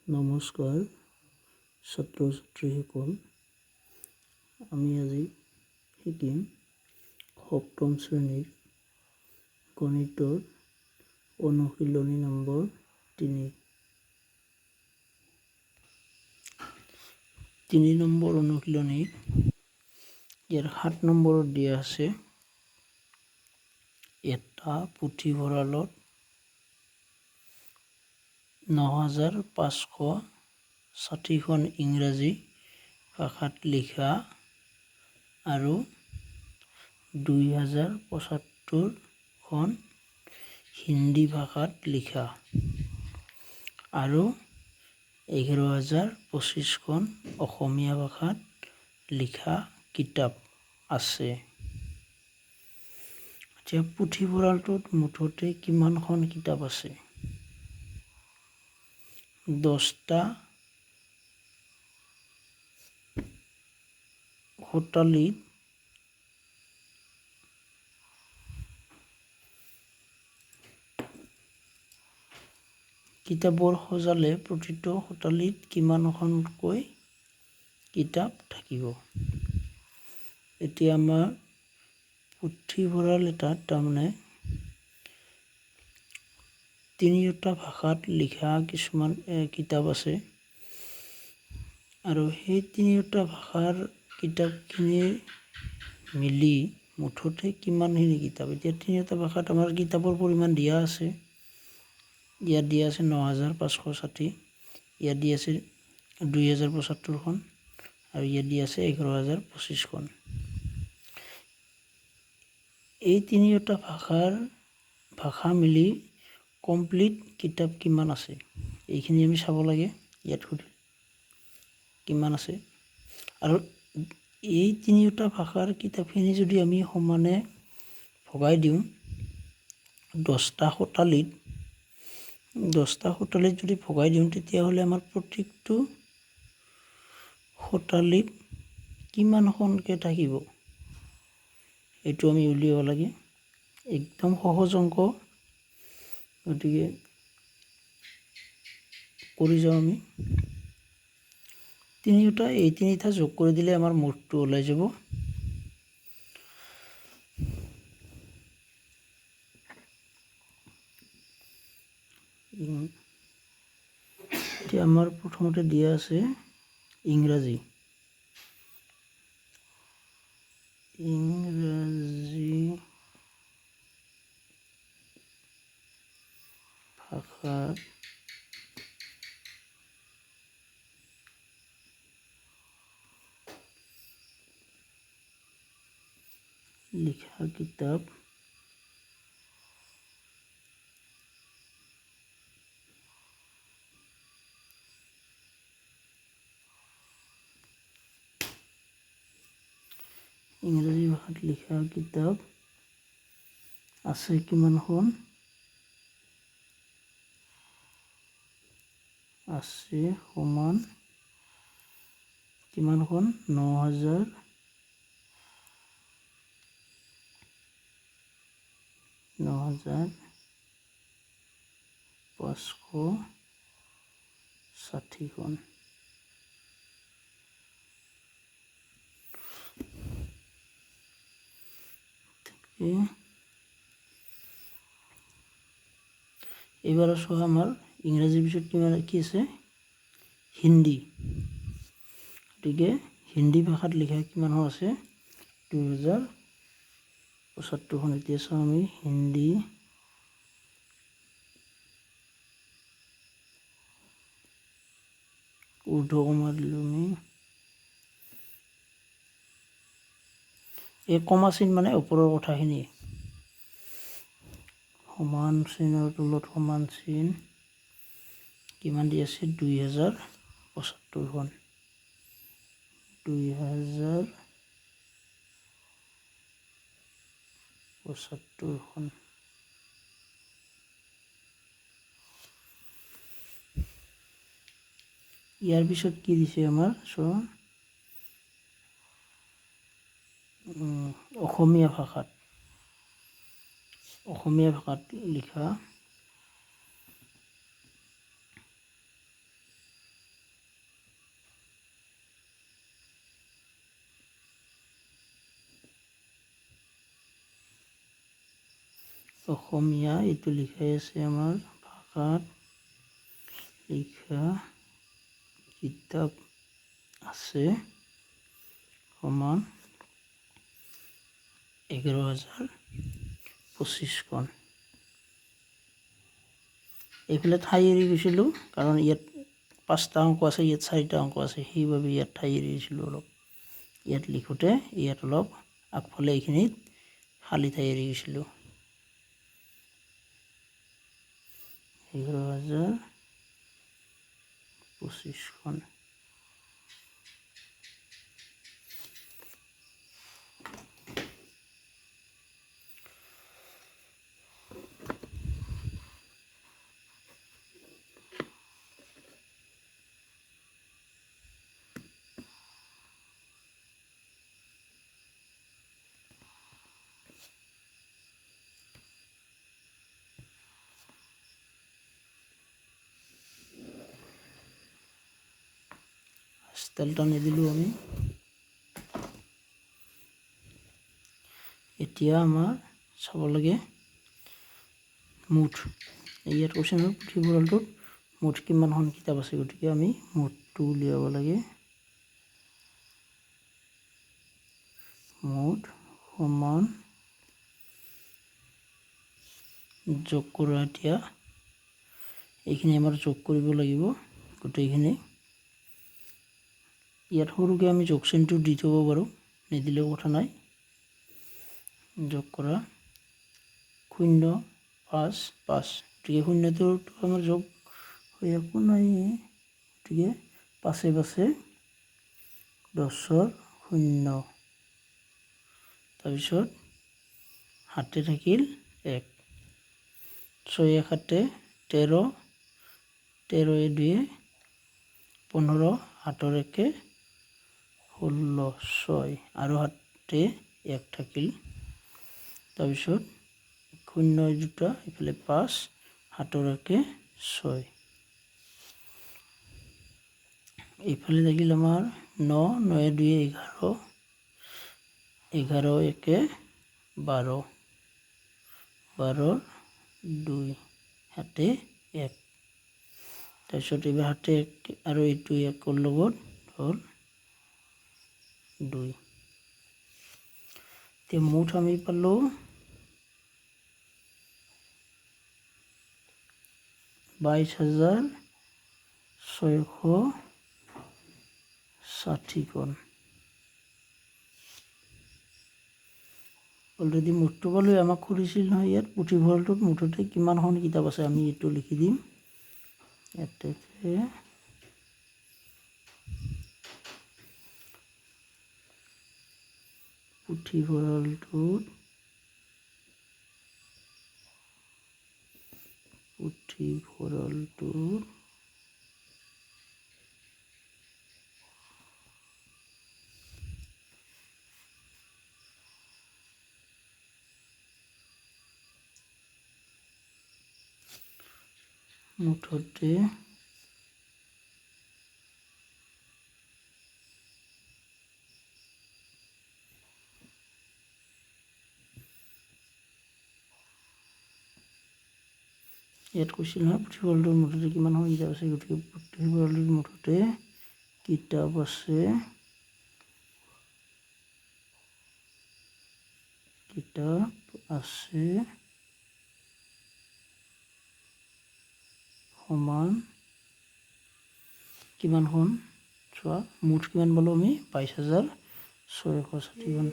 নমস্কাৰ ছাত্ৰ ছাত্ৰীসকল, আমি আজি শিকিম সপ্তম শ্ৰেণীৰ গণিতৰ অনুশীলনী নম্বৰ 3 নম্বৰ অনুশীলনী। ইয়াৰ 7 নম্বৰত দিয়া আছে এটা পুথিভঁৰালত ৯,৫৬০খন ইংৰাজী ভাষাত লিখা আৰু ২,০৭৫খন হিন্দী ভাষাত লিখা আৰু ১১,০২৫খন অসমীয়া ভাষাত লিখা কিতাপ আছে। এতিয়া পুথিভঁৰালটোত মুঠতে কিমানখন কিতাপ আছে? 10টা শতালীত কিতাপবোৰ সজালে প্ৰতিটো শতালীত কিমানখনকৈ কিতাপ থাকিব? এতিয়া আমাৰ পুথিভঁৰাল এটাত তাৰমানে 3টা ভাষাত লিখা কিছুমান কিতাপ আছে আৰু সেই 3টা ভাষাৰ কিতাপখিনি মিলি মুঠতে কিমানখিনি কিতাপ? এতিয়া 3টা ভাষাত আমাৰ কিতাপৰ পৰিমাণ দিয়া আছে। ইয়াত দিয়া আছে ৯,৫৬০, ইয়াত দিয়া আছে ২,০৭৫খন আৰু ইয়াত দিয়া আছে ১১,০২৫খন। এই 3টা ভাষা মিলি কমপ্লিট কিতাপ কিমান আছে এইখিনি আমি চাব লাগে। ইয়াত সুধি কিমান আছে আৰু এই 3টা ভাষাৰ কিতাপখিনি যদি আমি সমানে ভগাই দিওঁ 10টা শতালীত যদি ভগাই দিওঁ তেতিয়াহ'লে আমাৰ প্ৰত্যেকটো শতালীত কিমানখনকৈ থাকিব এইটো আমি উলিয়াব লাগে। একদম সহজ অংক, গতিকে কৰি যাওঁ আমি। এই 3টা যোগ কৰি দিলে আমাৰ মুঠটো ওলাই যাব। এতিয়া আমাৰ প্ৰথমতে দিয়া আছে ইংৰাজী ভাষাত লিখা কিতাপ ইংৰাজী ভাষাত লিখা কিতাপ আছে কিমানখন? আছে সমান কিমানখন? ৯,৫৬০খন। এইবাৰ চোৱা আমাৰ ইংৰাজীৰ পিছত কি আছে? হিন্দী। গতিকে হিন্দী ভাষাত লিখা কিমানখন আছে? ২,০৭৫খন। এতিয়া চাওঁ আমি হিন্দী ঊৰ্ধ্বকমা দিলোঁ আমি। এই কমা চিন মানে ওপৰৰ কথাখিনি, সমান চিনৰ তলত সমান চিন কিমান দি আছে? ২,০৭৫খন। ২,০৭৫খন। ইয়াৰ পিছত কি দিছে আমাৰ? চোৱা, অসমীয়া ভাষাত লিখা অসমীয়া এইটো লিখাই আছে আমাৰ ভাষাত লিখা কিতাপ আছে সমান 11,025খন। এইফালে ঠাই এৰি গৈছিলোঁ কাৰণ ইয়াত 5টা অংক আছে, ইয়াত 4টা অংক আছে, সেইবাবে ইয়াত ঠাই এৰি গৈছিলোঁ অলপ। ইয়াত লিখোঁতে ইয়াত অলপ আগফালে এইখিনিত খালী ঠাই এৰি গৈছিলোঁ। 11,025খন। ষ্টাইল টানি দিলোঁ আমি। এতিয়া আমাৰ চাব লাগে মুঠ। ইয়াত কৈছে নহয় পুথিভঁৰালটোত মুঠ কিমানখন কিতাপ আছে, গতিকে আমি মুঠটো উলিয়াব লাগে। মুঠ সমান যোগ কৰোঁ। এতিয়া এইখিনি আমাৰ যোগ কৰিব লাগিব গোটেইখিনি। ইয়াত সৰুকৈ আমি যোগ চিনটো দি থ'ব পাৰোঁ, নিদিলেও কথা নাই। যোগ কৰা 0, 5, 5, গতিকে শূন্যটোতো আমাৰ যোগ হৈ একো নাই, গতিকে 5 5 10ৰ 0, তাৰপিছত 7 থাকিল 1, 6 7 13, 13 2 15, 7 1 16, 6 আৰু 7 1 থাকিল। তাৰপিছত 0 2টা এইফালে 5, 7 1 6, এইফালে থাকিল আমাৰ 9, 9 2 11, 11 1 12, 12 2 7 1, তাৰপিছত এইবাৰ 7 1 আৰু এইটো 1ৰ লগত হ'ল 2। এতিয়া মুঠ আমি পালোঁ 22,660খন। অলৰেডি মুঠটো পালোঁ। আমাক সুধিছিল নহয় ইয়াত পুথিভঁৰালটোত মুঠতে কিমানখন কিতাপ আছে, আমি এইটো লিখি দিম ইয়াতে। পুথিভঁৰালটোত মুঠতে ইয়াত কৈছিল নহয় পুথিভঁৰালটোৰ মুঠতে কিমানখন কিতাপ আছে, গতিকে পুথিভঁৰালটোৰ মুঠতে কিতাপ আছে সমান কিমানখন চোৱা, মুঠ কিমান পালোঁ আমি 22,660খন।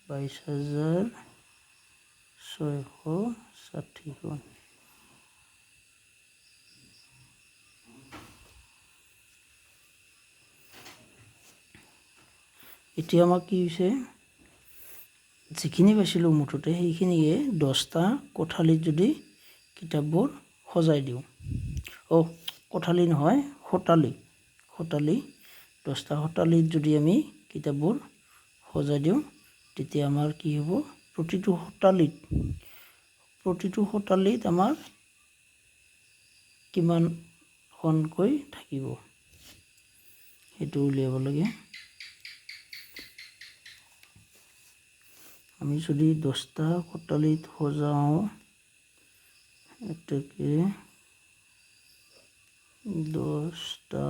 22,660খন। এতিয়া আমাক কি হৈছে, যিখিনি পাইছিলোঁ মুঠতে সেইখিনিকে 10টা কোঠালিত যদি কিতাপবোৰ সজাই দিওঁ, কোঠালি নহয় শতালী, 10টা শতালীত যদি আমি কিতাপবোৰ সজাই দিওঁ, তেতিয়া আমাৰ কি হ'ব, প্ৰতিটো শতালীত আমাৰ কিমানখনকৈ থাকিব সেইটো উলিয়াব লাগে। আমি যদি 10টা শতালীত সজাওঁ এটাকে 10টা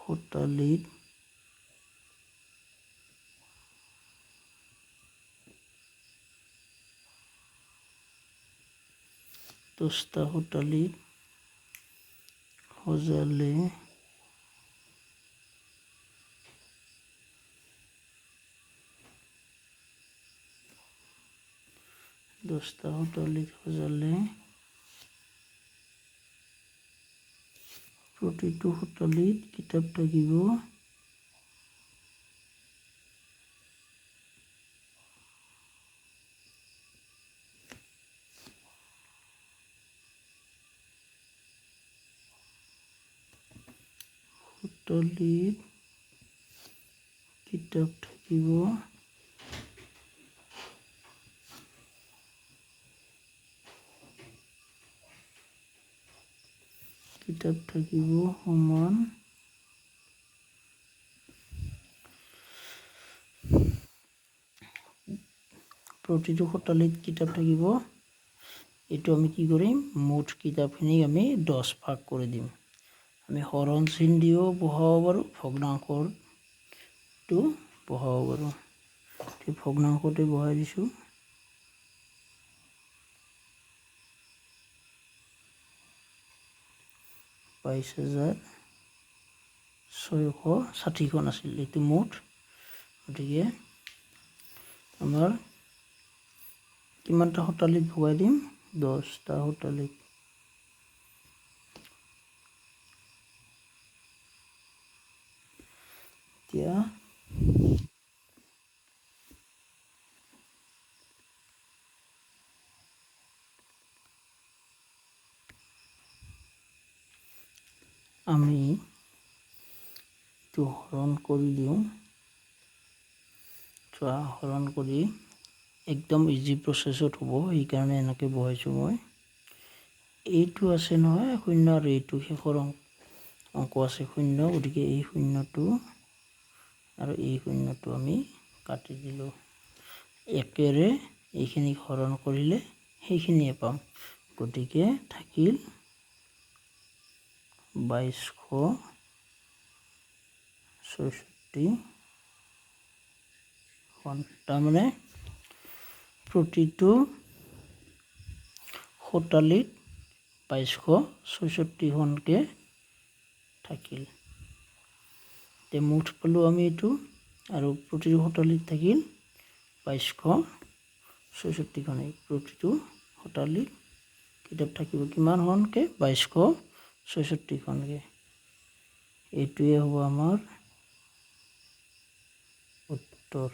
শতালীত সজালে প্ৰতিটো শতালীত কিতাপ থাকিব সমান প্ৰতিটো শতালীত কিতাপ থাকিব এইটো আমি কি কৰিম মুঠ কিতাপখিনি আমি 10 ভাগ কৰি দিম আমি হৰণ চিন দিও বহাব পাৰোঁ ভগ্নাংশটো বহাব পাৰোঁ এই ভগ্নাংশতে বহাই দিছোঁ 22,660খন আছিল এইটো মুঠ গতিকে আমাৰ কিমানটা শতালীত ভগাই দিম 10টা শতালীত এতিয়া আমি এইটো হৰণ কৰি দিওঁ হৰণ কৰি একদম ইজি প্ৰচেছত হ'ব সেইকাৰণে এনেকৈ বহাইছোঁ মই এইটো আছে নহয় শূন্য আৰু এইটো শেষৰ অংক আছে শূন্য গতিকে এই শূন্যটো আৰু এই শূন্যটো আমি কাটি দিলোঁ একেৰে এইখিনি হৰণ কৰিলে সেইখিনিয়ে পাম গতিকে থাকিল 2266 তাৰমানে প্ৰতিটো শতালীত 2266খনকৈ থাকিল তে মুঠ পালোঁ আমি এইটো আৰু প্ৰতিটো শতালীত থাকিল 2266খনেই প্ৰতিটো শতালীত কিতাপ থাকিব কিমানখনকৈ 2266খনকৈ এইটোৱে হ'ব আমাৰ উত্তৰ